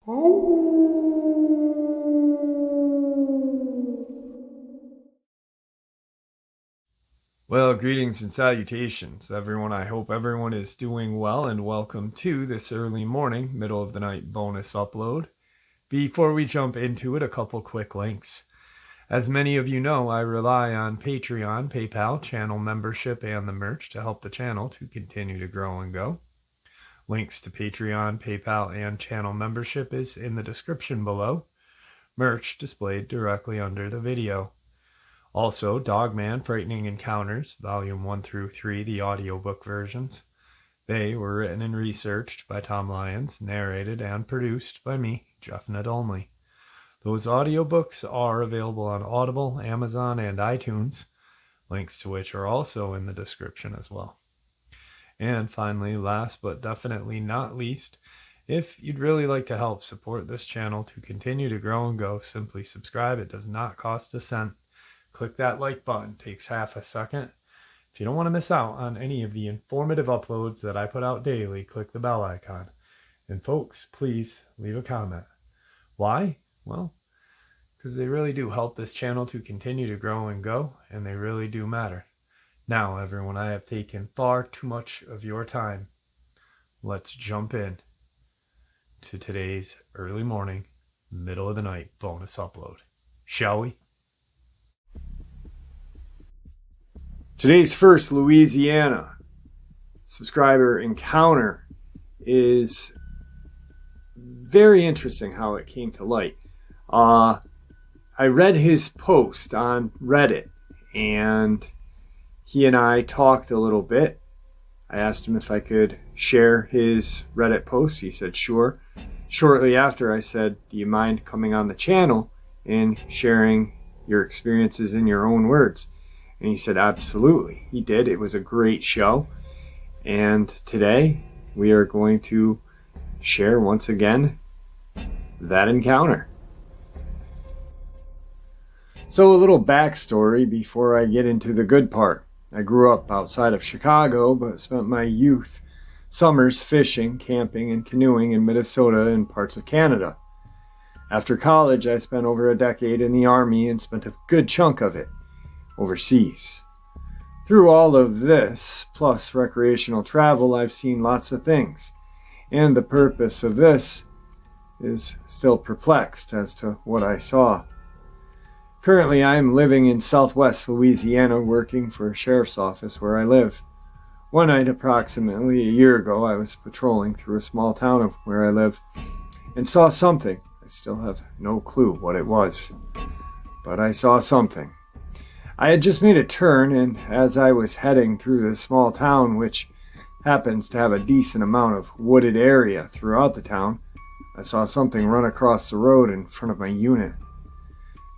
Well, greetings and salutations, everyone. I hope everyone is doing well, and welcome to this early morning, middle of the night bonus upload. Before we jump into it, a couple quick links. As many of you know, I rely on Patreon, PayPal, channel membership, and the merch to help the channel to continue to grow and go. Links to Patreon, PayPal, and channel membership is in the description below. Merch displayed directly under the video. Also, Dogman, Frightening Encounters, Volume 1 through 3, the audiobook versions. They were written and researched by Tom Lyons, narrated and produced by me, Jeff Nadolny. Those audiobooks are available on Audible, Amazon, and iTunes, links to which are also in the description as well. And finally, last but definitely not least, if you'd really like to help support this channel to continue to grow and go, simply subscribe. It does not cost a cent. Click that like button. It takes half a second. If you don't want to miss out on any of the informative uploads that I put out daily, click the bell icon. And folks, please leave a comment. Why? Well, because they really do help this channel to continue to grow and go, and they really do matter. Now, everyone, I have taken far too much of your time. Let's jump in to today's early morning, middle of the night bonus upload. Shall we? Today's first Louisiana subscriber encounter is very interesting how it came to light. I read his post on Reddit, and he and I talked a little bit. I asked him if I could share his Reddit post. He said sure. Shortly after, I said, do you mind coming on the channel and sharing your experiences in your own words? And he said absolutely. He did. It was a great show. And today we are going to share once again that encounter. So a little backstory before I get into the good part. I grew up outside of Chicago, but spent my youth summers fishing, camping, and canoeing in Minnesota and parts of Canada. After college, I spent over a decade in the Army and spent a good chunk of it overseas. Through all of this, plus recreational travel, I've seen lots of things. And the purpose of this is still perplexed as to what I saw. Currently, I am living in southwest Louisiana, working for a sheriff's office where I live. One night, approximately a year ago, I was patrolling through a small town of where I live and saw something. I still have no clue what it was, but I saw something. I had just made a turn, and as I was heading through this small town, which happens to have a decent amount of wooded area throughout the town, I saw something run across the road in front of my unit.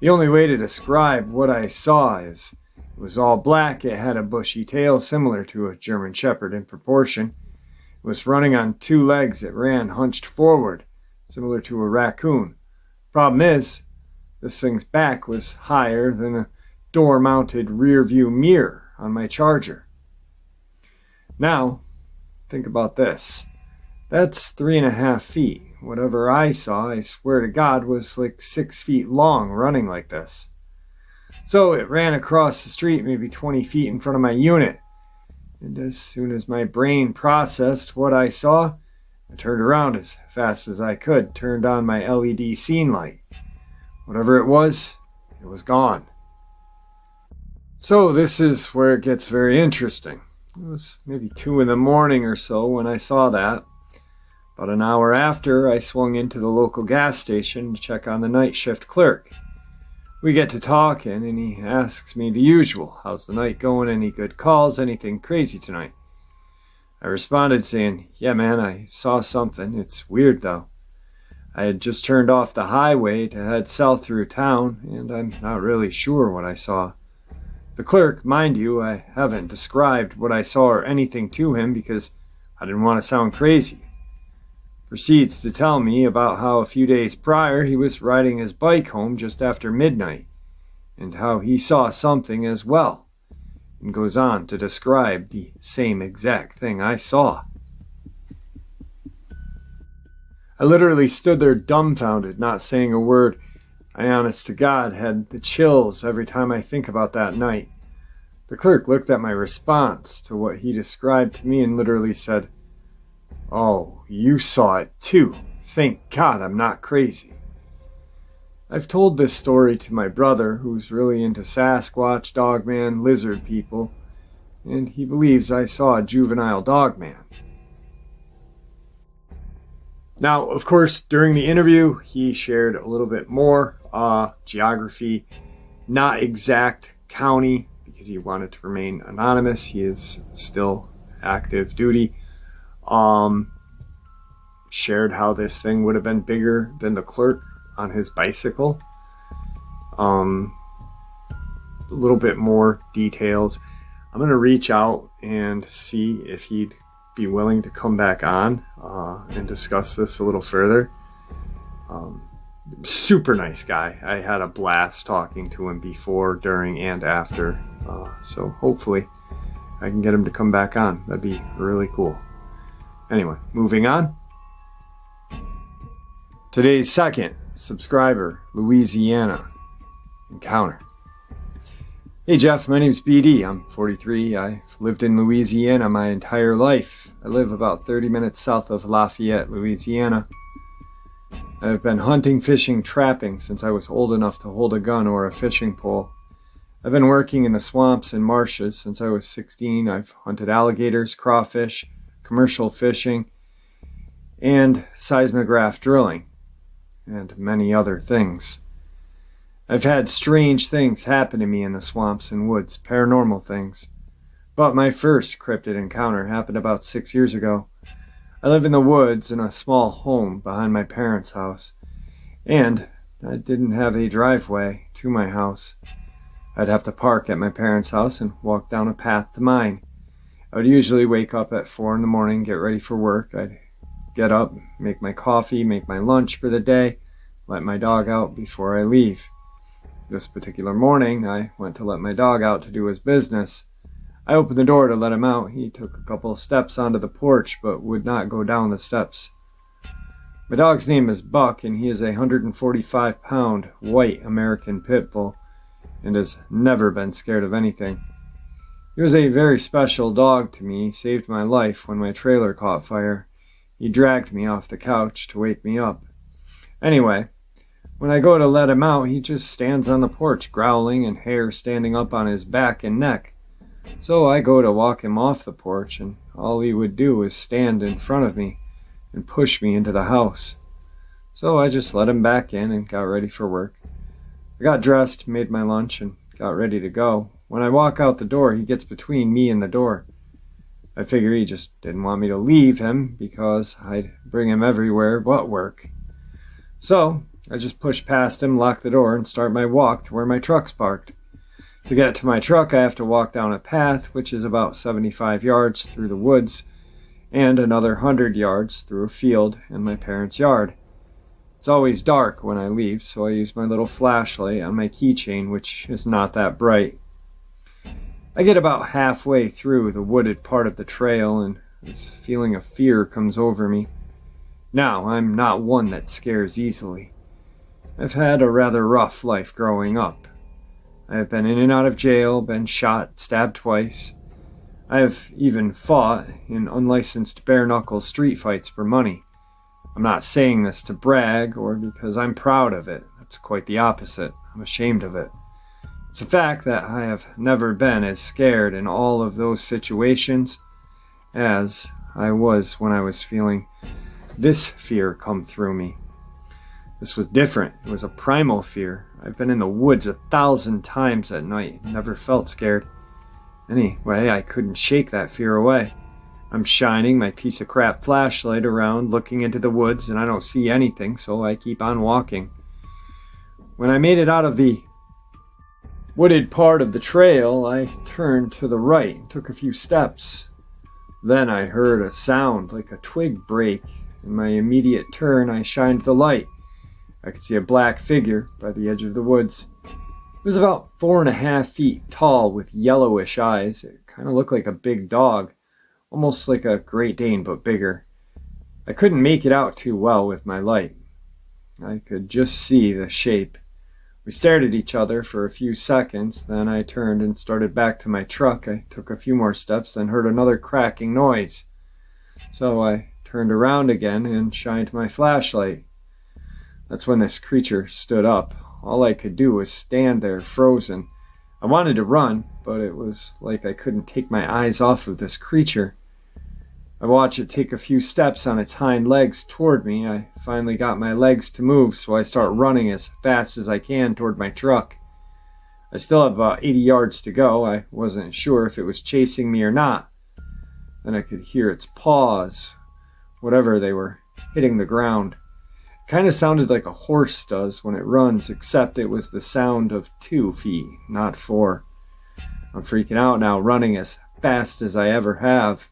The only way to describe what I saw is it was all black. It had a bushy tail similar to a German Shepherd in proportion. It was running on two legs. It ran hunched forward, similar to a raccoon. Problem is, this thing's back was higher than a door-mounted rear-view mirror on my Charger. Now, think about this. That's 3.5 feet. Whatever I saw, I swear to God, was like 6 feet long running like this. So it ran across the street maybe 20 feet in front of my unit. And as soon as my brain processed what I saw, I turned around as fast as I could, turned on my LED scene light. Whatever it was gone. So this is where it gets very interesting. It was maybe 2 in the morning or so when I saw that. About an hour after, I swung into the local gas station to check on the night shift clerk. We get to talking, and he asks me the usual. How's the night going? Any good calls? Anything crazy tonight? I responded saying, yeah man, I saw something. It's weird though. I had just turned off the highway to head south through town, and I'm not really sure what I saw. The clerk, mind you, I haven't described what I saw or anything to him because I didn't want to sound crazy. Proceeds to tell me about how a few days prior he was riding his bike home just after midnight, and how he saw something as well, and goes on to describe the same exact thing I saw. I literally stood there dumbfounded, not saying a word. I honest to God had the chills every time I think about that night. The clerk looked at my response to what he described to me and literally said, "Oh, you saw it too. Thank God I'm not crazy." I've told this story to my brother, who's really into Sasquatch, Dogman, lizard people, and he believes I saw a juvenile Dogman. Now, of course, during the interview, he shared a little bit more geography, not exact county, because he wanted to remain anonymous. He is still active duty. Shared how this thing would have been bigger than the clerk on his bicycle. A little bit more details. I'm going to reach out and see if he'd be willing to come back on and discuss this a little further. Super nice guy. I had a blast talking to him before, during, and after. So hopefully I can get him to come back on. That'd be really cool. Anyway, moving on. Today's second subscriber, Louisiana encounter. Hey Jeff, my name's BD. I'm 43. I've lived in Louisiana my entire life. I live about 30 minutes south of Lafayette, Louisiana. I've been hunting, fishing, trapping since I was old enough to hold a gun or a fishing pole. I've been working in the swamps and marshes since I was 16. I've hunted alligators, crawfish, commercial fishing, and seismograph drilling, and many other things. I've had strange things happen to me in the swamps and woods, paranormal things. But my first cryptid encounter happened about 6 years ago. I live in the woods in a small home behind my parents' house, and I didn't have a driveway to my house. I'd have to park at my parents' house and walk down a path to mine. I would usually wake up at 4 in the morning, get ready for work. I'd get up, make my coffee, make my lunch for the day, let my dog out before I leave. This particular morning, I went to let my dog out to do his business. I opened the door to let him out. He took a couple of steps onto the porch, but would not go down the steps. My dog's name is Buck, and he is a 145-pound white American pit bull, and has never been scared of anything. He was a very special dog to me. He saved my life when my trailer caught fire. He dragged me off the couch to wake me up. Anyway, when I go to let him out, he just stands on the porch growling and hair standing up on his back and neck. So I go to walk him off the porch, and all he would do was stand in front of me and push me into the house. So I just let him back in and got ready for work. I got dressed, made my lunch, and got ready to go. When I walk out the door, he gets between me and the door. I figure he just didn't want me to leave him because I'd bring him everywhere but work. So I just push past him, lock the door, and start my walk to where my truck's parked. To get to my truck, I have to walk down a path, which is about 75 yards through the woods, and another 100 yards through a field in my parents' yard. It's always dark when I leave, so I use my little flashlight on my keychain, which is not that bright. I get about halfway through the wooded part of the trail, and this feeling of fear comes over me. Now, I'm not one that scares easily. I've had a rather rough life growing up. I have been in and out of jail, been shot, stabbed twice. I have even fought in unlicensed bare-knuckle street fights for money. I'm not saying this to brag or because I'm proud of it. That's quite the opposite. I'm ashamed of it. It's a fact that I have never been as scared in all of those situations as I was when I was feeling this fear come through me. This was different. It was a primal fear. I've been in the woods 1,000 times at night and never felt scared. Anyway, I couldn't shake that fear away. I'm shining my piece of crap flashlight around, looking into the woods, and I don't see anything, so I keep on walking. When I made it out of the wooded part of the trail, I turned to the right and took a few steps. Then I heard a sound like a twig break. In my immediate turn, I shined the light. I could see a black figure by the edge of the woods. It was about 4.5 feet tall with yellowish eyes. It kind of looked like a big dog, almost like a Great Dane but bigger. I couldn't make it out too well with my light. I could just see the shape. We stared at each other for a few seconds, then I turned and started back to my truck. I took a few more steps, then heard another cracking noise. So I turned around again and shined my flashlight. That's when this creature stood up. All I could do was stand there, frozen. I wanted to run, but it was like I couldn't take my eyes off of this creature. I watched it take a few steps on its hind legs toward me. I finally got my legs to move, so I start running as fast as I can toward my truck. I still have about 80 yards to go. I wasn't sure if it was chasing me or not. Then I could hear its paws, whatever they were, hitting the ground. It kind of sounded like a horse does when it runs, except it was the sound of 2 feet, not 4. I'm freaking out now, running as fast as I ever have.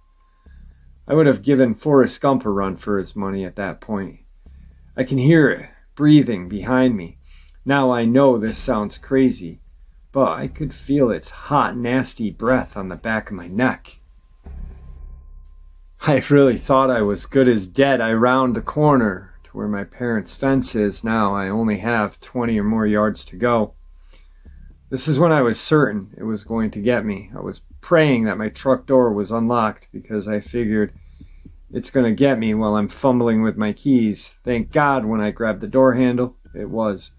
I would have given Forrest Gump a run for his money at that point. I can hear it breathing behind me. Now I know this sounds crazy, but I could feel its hot, nasty breath on the back of my neck. I really thought I was good as dead. I round the corner to where my parents' fence is now. I only have 20 or more yards to go. This is when I was certain it was going to get me. I was praying that my truck door was unlocked because I figured it's going to get me while I'm fumbling with my keys. Thank God when I grabbed the door handle, it was.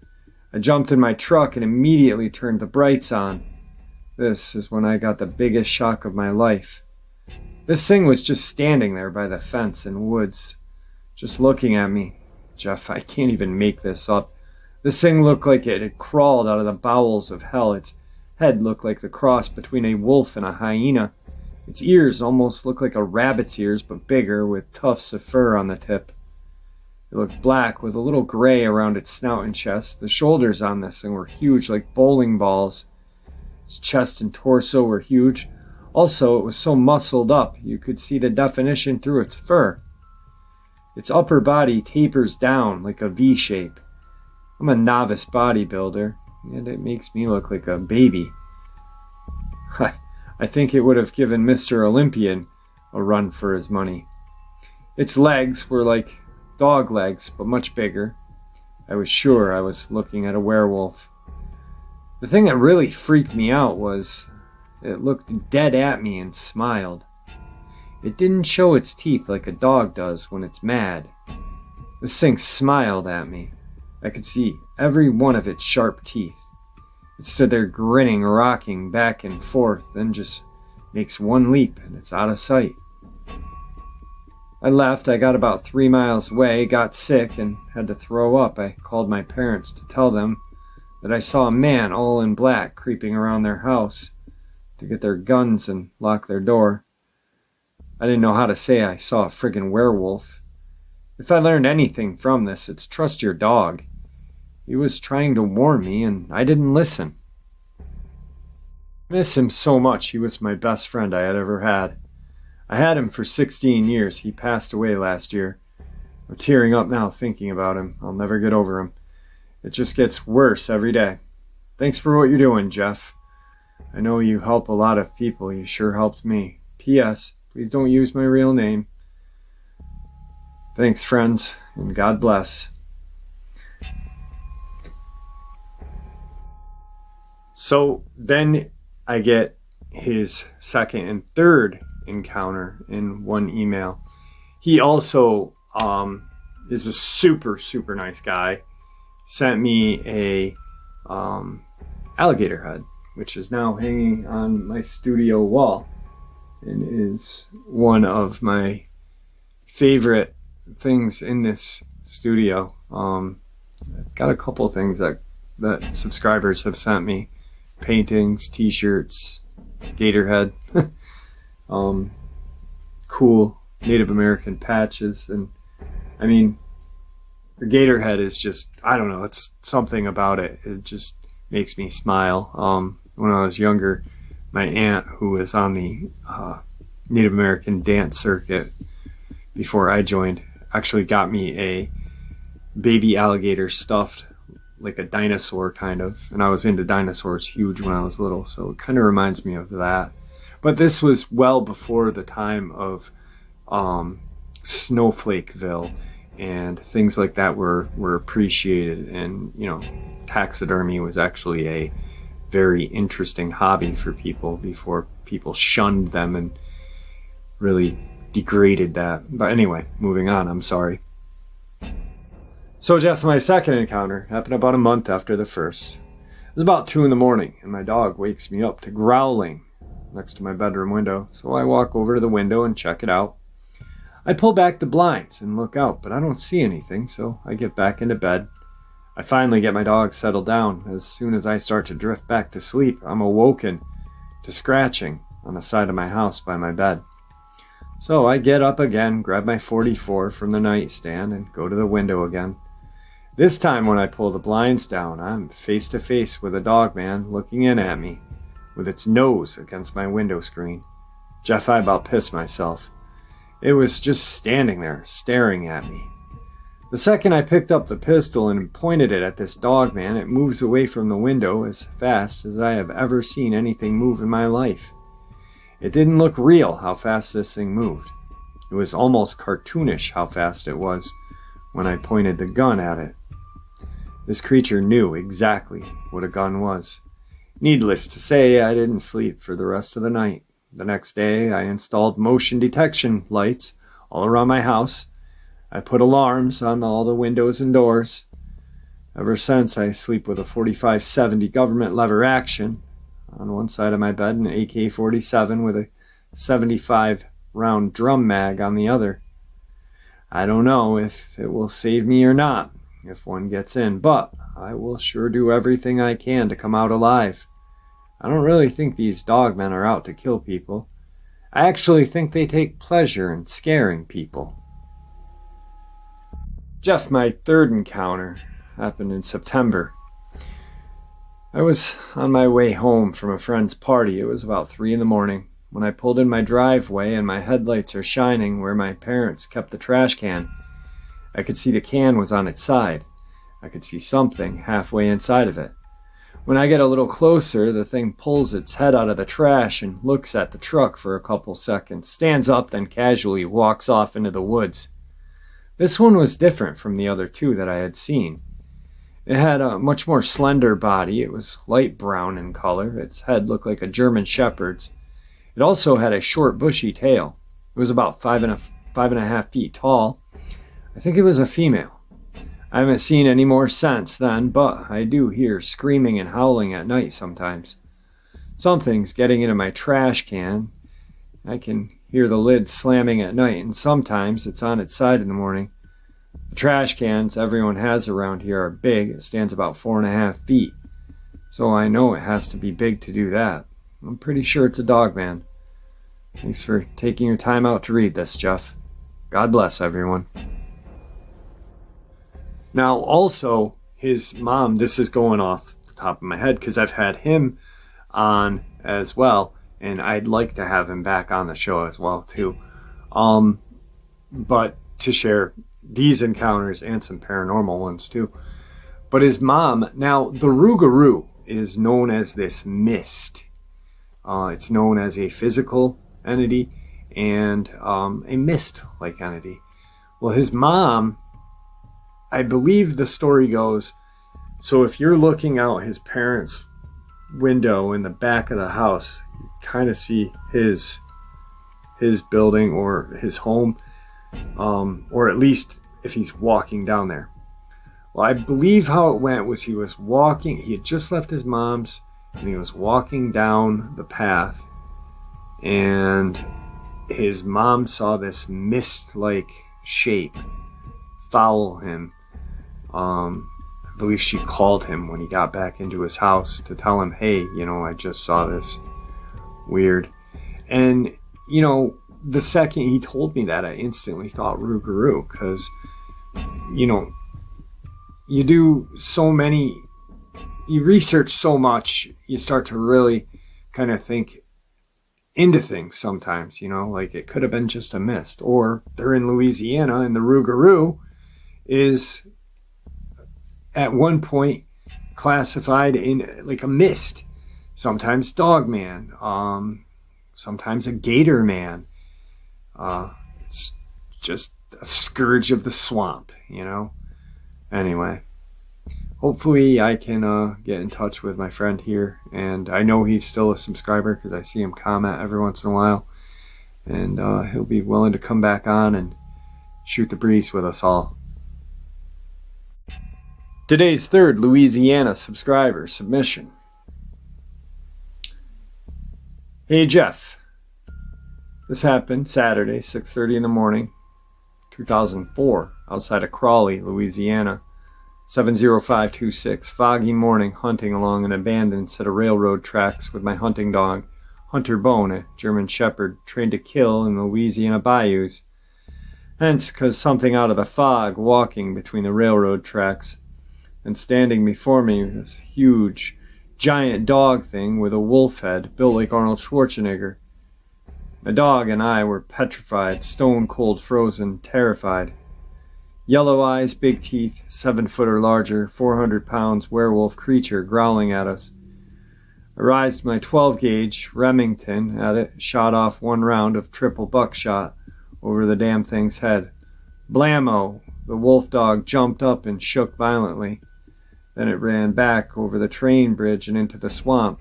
I jumped in my truck and immediately turned the brights on. This is when I got the biggest shock of my life. This thing was just standing there by the fence and woods, just looking at me. Jeff, I can't even make this up. This thing looked like it had crawled out of the bowels of hell. Its head looked like the cross between a wolf and a hyena. Its ears almost looked like a rabbit's ears, but bigger, with tufts of fur on the tip. It looked black, with a little gray around its snout and chest. The shoulders on this thing were huge, like bowling balls. Its chest and torso were huge. Also, it was so muscled up, you could see the definition through its fur. Its upper body tapers down like a V shape. I'm a novice bodybuilder, and it makes me look like a baby. I think it would have given Mr. Olympian a run for his money. Its legs were like dog legs, but much bigger. I was sure I was looking at a werewolf. The thing that really freaked me out was it looked dead at me and smiled. It didn't show its teeth like a dog does when it's mad. This thing smiled at me. I could see every one of its sharp teeth. It stood there grinning, rocking back and forth, then just makes one leap and it's out of sight. I left. I got about 3 miles away, got sick, and had to throw up. I called my parents to tell them that I saw a man all in black creeping around their house to get their guns and lock their door. I didn't know how to say I saw a friggin' werewolf. If I learned anything from this, it's trust your dog. He was trying to warn me, and I didn't listen. I miss him so much. He was my best friend I had ever had. I had him for 16 years. He passed away last year. I'm tearing up now thinking about him. I'll never get over him. It just gets worse every day. Thanks for what you're doing, Jeff. I know you help a lot of people. You sure helped me. P.S. Please don't use my real name. Thanks, friends, and God bless. So then I get his second and third encounter in one email. He also is a super, super nice guy. Sent me a alligator head, which is now hanging on my studio wall and is one of my favorite things in this studio. I've got a couple things that subscribers have sent me. Paintings, t-shirts, gator head, cool Native American patches. And I mean, the gator head is just, I don't know, it's something about it. It just makes me smile. When I was younger, my aunt, who was on the Native American dance circuit before I joined, actually got me a baby alligator stuffed like a dinosaur kind of, and I was into dinosaurs huge when I was little, so it kind of reminds me of that. But this was well before the time of Snowflakeville, and things like that were appreciated. And taxidermy was actually a very interesting hobby for people before people shunned them and really degraded that. But anyway, moving on, I'm sorry. So Jeff, my second encounter happened about a month after the first. It was about 2 a.m, and my dog wakes me up to growling next to my bedroom window. So I walk over to the window and check it out. I pull back the blinds and look out, but I don't see anything, so I get back into bed. I finally get my dog settled down. As soon as I start to drift back to sleep, I'm awoken to scratching on the side of my house by my bed. So I get up again, grab my .44 from the nightstand, and go to the window again. This time when I pull the blinds down, I'm face to face with a Dogman looking in at me with its nose against my window screen. Jeff, I about pissed myself. It was just standing there, staring at me. The second I picked up the pistol and pointed it at this Dogman, it moves away from the window as fast as I have ever seen anything move in my life. It didn't look real how fast this thing moved. It was almost cartoonish how fast it was when I pointed the gun at it. This creature knew exactly what a gun was. Needless to say, I didn't sleep for the rest of the night. The next day, I installed motion detection lights all around my house. I put alarms on all the windows and doors. Ever since, I sleep with a 45-70 government lever action on one side of my bed and an AK-47 with a 75-round drum mag on the other. I don't know if it will save me or not if one gets in, but I will sure do everything I can to come out alive. I don't really think these Dogmen are out to kill people. I actually think they take pleasure in scaring people. Jeff, my third encounter happened in September. I was on my way home from a friend's party. It was about 3 a.m. when I pulled in my driveway and my headlights are shining where my parents kept the trash can. I could see the can was on its side. I could see something halfway inside of it. When I get a little closer, the thing pulls its head out of the trash and looks at the truck for a couple seconds, stands up, then casually walks off into the woods. This one was different from the other two that I had seen. It had a much more slender body. It was light brown in color. Its head looked like a German shepherd's. It also had a short, bushy tail. It was about 5.5 feet tall. I think it was a female. I haven't seen any more since then, but I do hear screaming and howling at night sometimes. Something's getting into my trash can. I can hear the lid slamming at night, and sometimes it's on its side in the morning. The trash cans everyone has around here are big. It stands about 4.5 feet. So I know it has to be big to do that. I'm pretty sure it's a Dogman. Thanks for taking your time out to read this, Jeff. God bless everyone. Now, also, his mom, this is going off the top of my head because I've had him on as well, and I'd like to have him back on the show as well, too. But to share these encounters and some paranormal ones, too. But his mom, now, the Rougarou is known as this mist. It's known as a physical entity and a mist-like entity. Well, his mom, I believe the story goes, so if you're looking out his parents' window in the back of the house, you kind of see his building or his home, or at least if he's walking down there. Well, I believe how it went was he had just left his mom's, and he was walking down the path, and his mom saw this mist-like shape follow him. I believe she called him when he got back into his house to tell him, hey, I just saw this weird. And, the second he told me that, I instantly thought Rougarou, because, you do so many, you research so much, you start to really kind of think into things sometimes, like it could have been just a mist, or they're in Louisiana and the Rougarou is at one point classified in like a mist, sometimes Dogman, sometimes a Gator Man. It's just a scourge of the swamp, Anyway, hopefully I can get in touch with my friend here, and I know he's still a subscriber because I see him comment every once in a while, and he'll be willing to come back on and shoot the breeze with us all. Today's third Louisiana subscriber submission. Hey Jeff, this happened Saturday, 6:30 in the morning, 2004, outside of Crawley, Louisiana. 70526, foggy morning, hunting along an abandoned set of railroad tracks with my hunting dog, Hunter Bone, a German Shepherd, trained to kill in the Louisiana bayous. Hence, 'cause something out of the fog walking between the railroad tracks, and standing before me this huge, giant dog thing with a wolf head, built like Arnold Schwarzenegger. The dog and I were petrified, stone cold frozen, terrified. Yellow eyes, big teeth, 7 foot or larger, 400 pounds werewolf creature growling at us. I raised my 12 gauge Remington at it, shot off 1 round of triple buckshot over the damn thing's head. Blammo! The wolf dog jumped up and shook violently. Then it ran back over the train bridge and into the swamp.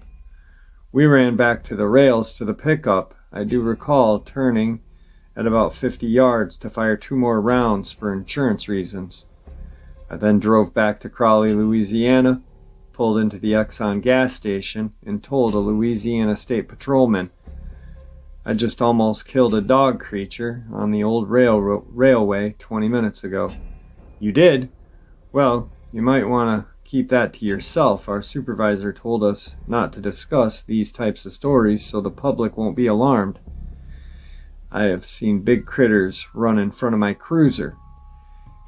We ran back to the rails to the pickup. I do recall turning at about 50 yards to fire 2 more rounds for insurance reasons. I then drove back to Crawley, Louisiana, pulled into the Exxon gas station, and told a Louisiana State Patrolman I just almost killed a dog creature on the old railway 20 minutes ago. You did? Well, you might want to keep that to yourself. Our supervisor told us not to discuss these types of stories so the public won't be alarmed. I have seen big critters run in front of my cruiser,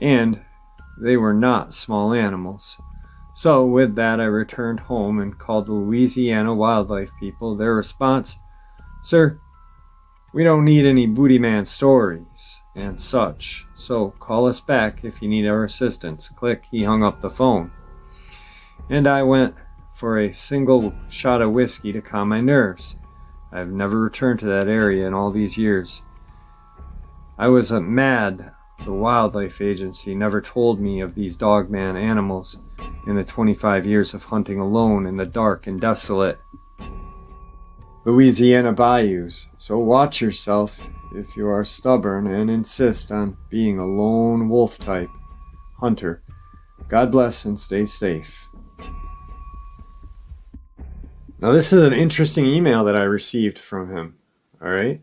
and they were not small animals. So with that, I returned home and called the Louisiana wildlife people. Their response, "Sir, we don't need any booty man stories and such, so call us back if you need our assistance." Click, he hung up the phone. And I went for a single shot of whiskey to calm my nerves. I've never returned to that area in all these years. I was mad the wildlife agency never told me of these Dogman animals in the 25 years of hunting alone in the dark and desolate Louisiana bayous. So watch yourself if you are stubborn and insist on being a lone wolf type hunter. God bless and stay safe. Now this is an interesting email that I received from him. All right.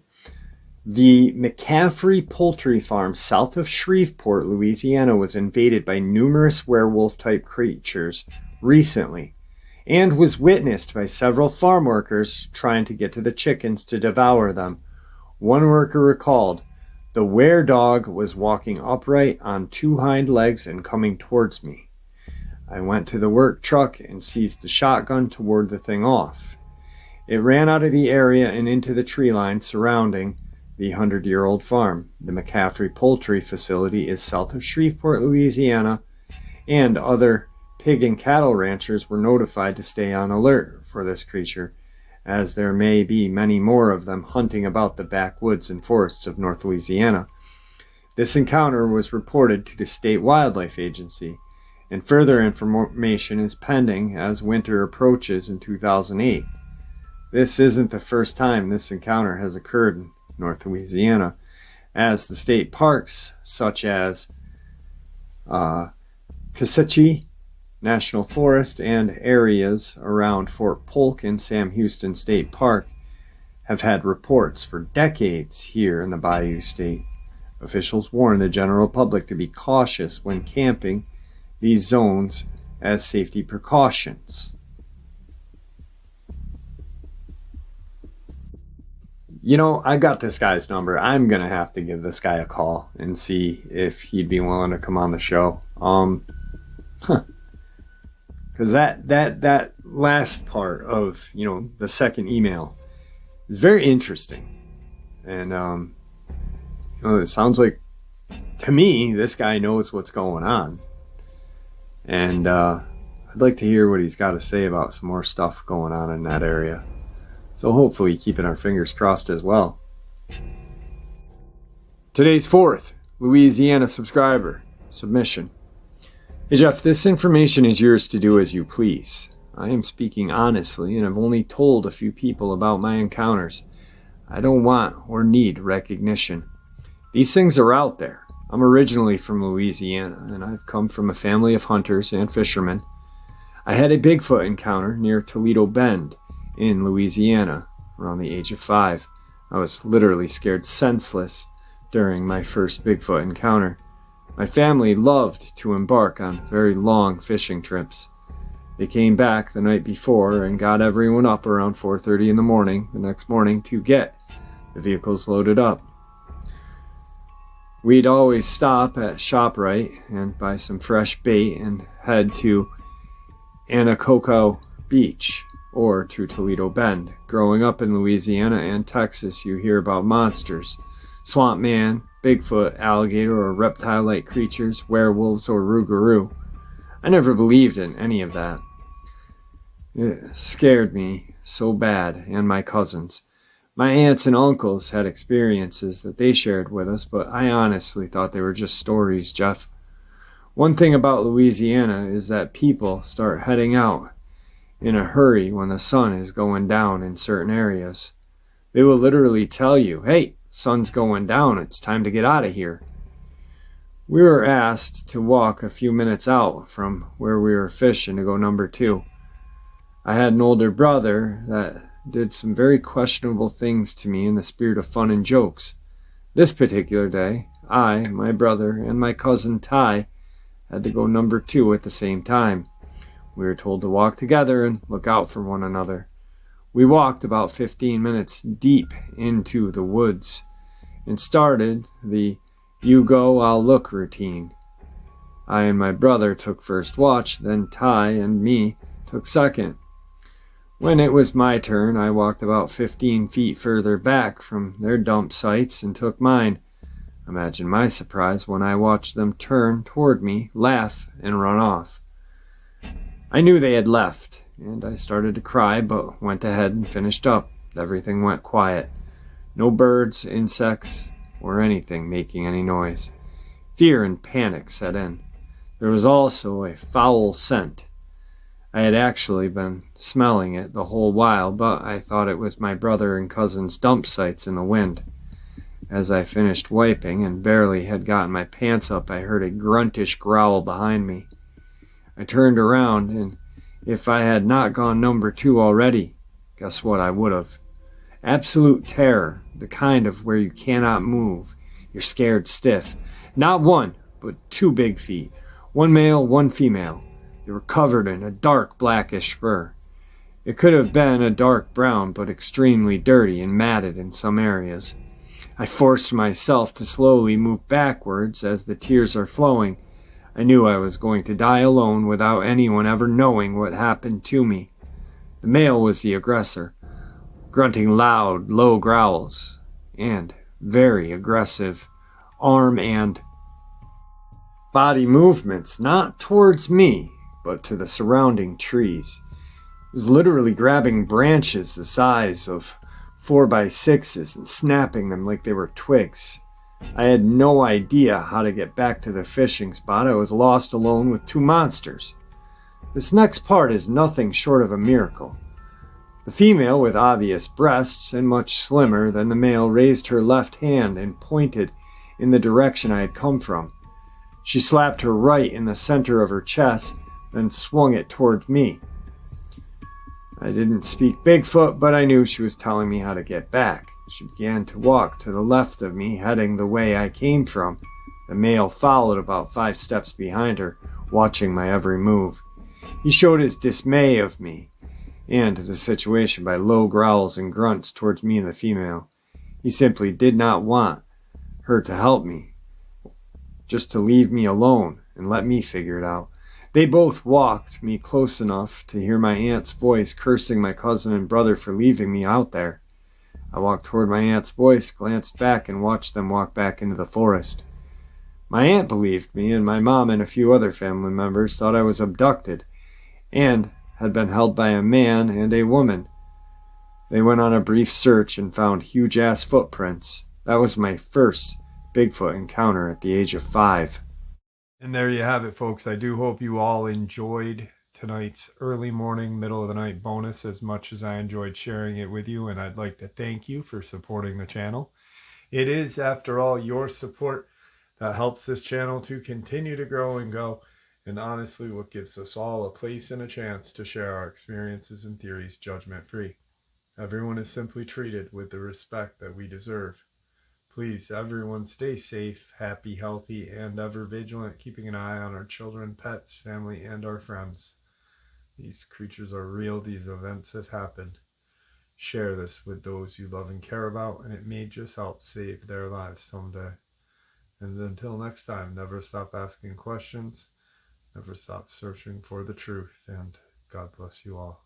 The McCaffrey Poultry Farm south of Shreveport, Louisiana was invaded by numerous werewolf-type creatures recently and was witnessed by several farm workers trying to get to the chickens to devour them. One worker recalled, "The were-dog was walking upright on 2 hind legs and coming towards me. I went to the work truck and seized the shotgun to ward the thing off. It ran out of the area and into the tree line surrounding the 100-year-old farm. The McCaffrey Poultry facility is south of Shreveport, Louisiana, and other pig and cattle ranchers were notified to stay on alert for this creature, as there may be many more of them hunting about the backwoods and forests of North Louisiana. This encounter was reported to the State Wildlife Agency, and further information is pending as winter approaches in 2008. This isn't the first time this encounter has occurred in North Louisiana, as the state parks such as Kisatchie National Forest and areas around Fort Polk and Sam Houston State Park have had reports for decades here in the Bayou State. Officials warn the general public to be cautious when camping these zones as safety precautions. You know, I got this guy's number. I'm going to have to give this guy a call and see if he'd be willing to come on the show. Because that last part of, the second email is very interesting. And, it sounds like, to me, this guy knows what's going on. And I'd like to hear what he's got to say about some more stuff going on in that area. So hopefully keeping our fingers crossed as well. Today's fourth Louisiana subscriber. Submission. Hey Jeff, this information is yours to do as you please. I am speaking honestly and have only told a few people about my encounters. I don't want or need recognition. These things are out there. I'm originally from Louisiana, and I've come from a family of hunters and fishermen. I had a Bigfoot encounter near Toledo Bend in Louisiana around the age of 5. I was literally scared senseless during my first Bigfoot encounter. My family loved to embark on very long fishing trips. They came back the night before and got everyone up around 4:30 in the morning the next morning to get the vehicles loaded up. We'd always stop at ShopRite and buy some fresh bait and head to Anacoco Beach or to Toledo Bend. Growing up in Louisiana and Texas, you hear about monsters, swamp man, Bigfoot, alligator, or reptile-like creatures, werewolves, or rougarou. I never believed in any of that. It scared me so bad, and my cousins. My aunts and uncles had experiences that they shared with us, but I honestly thought they were just stories, Jeff. One thing about Louisiana is that people start heading out in a hurry when the sun is going down in certain areas. They will literally tell you, hey, sun's going down, it's time to get out of here. We were asked to walk a few minutes out from where we were fishing to go number 2. I had an older brother that did some very questionable things to me in the spirit of fun and jokes. This particular day, I, my brother, and my cousin Ty had to go number 2 at the same time. We were told to walk together and look out for one another. We walked about 15 minutes deep into the woods and started the you go, I'll look routine. I and my brother took first watch, then Ty and me took second. When it was my turn, I walked about 15 feet further back from their dump sites and took mine. Imagine my surprise when I watched them turn toward me, laugh, and run off. I knew they had left, and I started to cry, but went ahead and finished up. Everything went quiet. No birds, insects, or anything making any noise. Fear and panic set in. There was also a foul scent. I had actually been smelling it the whole while, but I thought it was my brother and cousin's dump sites in the wind. As I finished wiping and barely had gotten my pants up, I heard a gruntish growl behind me. I turned around, and if I had not gone number 2 already, guess what I would have? Absolute terror, the kind of where you cannot move. You're scared stiff. Not one, but 2 big feet. One male, one female. They were covered in a dark blackish fur. It could have been a dark brown, but extremely dirty and matted in some areas. I forced myself to slowly move backwards as the tears are flowing. I knew I was going to die alone without anyone ever knowing what happened to me. The male was the aggressor, grunting loud, low growls, and very aggressive arm and body movements, not towards me, but to the surrounding trees. He was literally grabbing branches the size of 4x6s and snapping them like they were twigs. I had no idea how to get back to the fishing spot. I was lost alone with 2 monsters. This next part is nothing short of a miracle. The female, with obvious breasts and much slimmer than the male, raised her left hand and pointed in the direction I had come from. She slapped her right in the center of her chest, then swung it toward me. I didn't speak Bigfoot, but I knew she was telling me how to get back. She began to walk to the left of me, heading the way I came from. The male followed about 5 steps behind her, watching my every move. He showed his dismay of me and the situation by low growls and grunts towards me and the female. He simply did not want her to help me, just to leave me alone and let me figure it out. They both walked me close enough to hear my aunt's voice cursing my cousin and brother for leaving me out there. I walked toward my aunt's voice, glanced back, and watched them walk back into the forest. My aunt believed me, and my mom and a few other family members thought I was abducted and had been held by a man and a woman. They went on a brief search and found huge-ass footprints. That was my first Bigfoot encounter at the age of 5. And there you have it, folks. I do hope you all enjoyed tonight's early morning, middle of the night bonus as much as I enjoyed sharing it with you. And I'd like to thank you for supporting the channel. It is, after all, your support that helps this channel to continue to grow and go. And honestly, what gives us all a place and a chance to share our experiences and theories judgment-free. Everyone is simply treated with the respect that we deserve. Please, everyone, stay safe, happy, healthy, and ever vigilant, keeping an eye on our children, pets, family, and our friends. These creatures are real. These events have happened. Share this with those you love and care about, and it may just help save their lives someday. And until next time, never stop asking questions, never stop searching for the truth, and God bless you all.